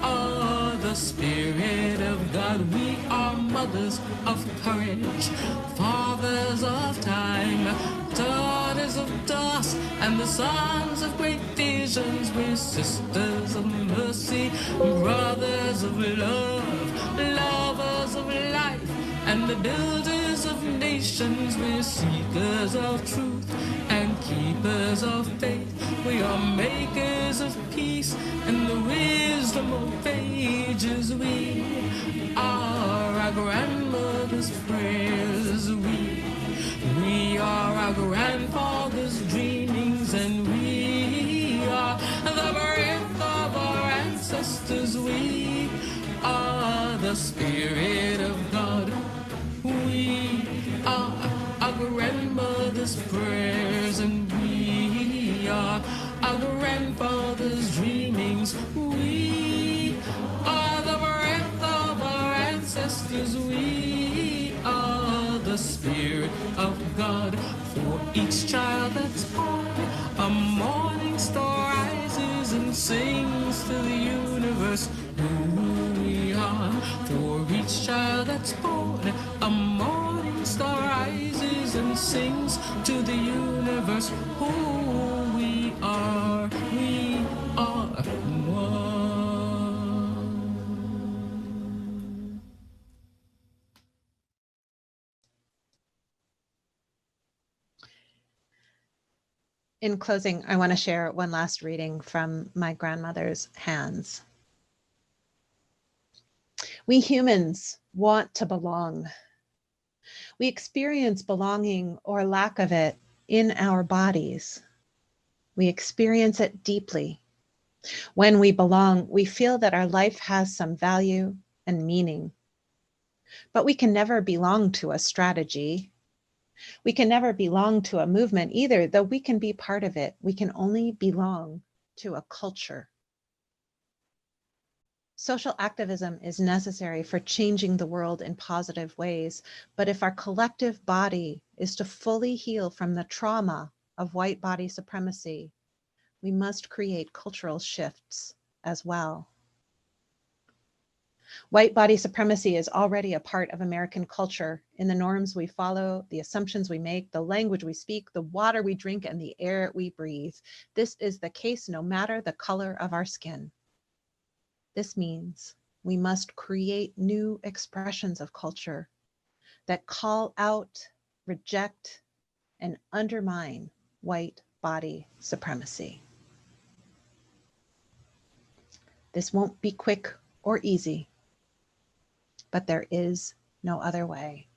are the spirit of God. We are mothers of courage, fathers of time, daughters of dust, and the sons of great visions. We're sisters of mercy, brothers of love, lovers of life, and the builders of nations. We're seekers of truth and keepers of faith. We are makers of peace and the wisdom of ages. We are our grandmother's prayers. We are our grandfather's dreamings, and we are the breath of our ancestors. We are the spirit of God. We are our grandmother's prayers, and we are our grandfather's dreamings. We are the breath of our ancestors. We are the spirit of God. For each child that's born, a morning star rises and sings to the universe who we are. For each child that's born, a morning star rises and sings to the universe who we are. We are one. In closing, I want to share one last reading from my grandmother's hands. We humans want to belong. We experience belonging or lack of it in our bodies. We experience it deeply. When we belong, we feel that our life has some value and meaning. But we can never belong to a strategy. We can never belong to a movement either, though we can be part of it. We can only belong to a culture. Social activism is necessary for changing the world in positive ways, but if our collective body is to fully heal from the trauma of white body supremacy, we must create cultural shifts as well. White body supremacy is already a part of American culture in the norms we follow, the assumptions we make, the language we speak, the water we drink, and the air we breathe. This is the case no matter the color of our skin. This means we must create new expressions of culture that call out, reject, and undermine white body supremacy. This won't be quick or easy, but there is no other way.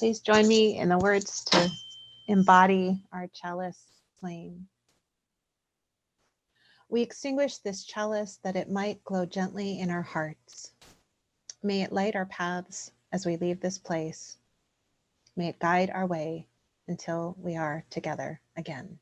Please join me in the words to embody our chalice flame. We extinguish this chalice that it might glow gently in our hearts. May it light our paths as we leave this place. May it guide our way until we are together again.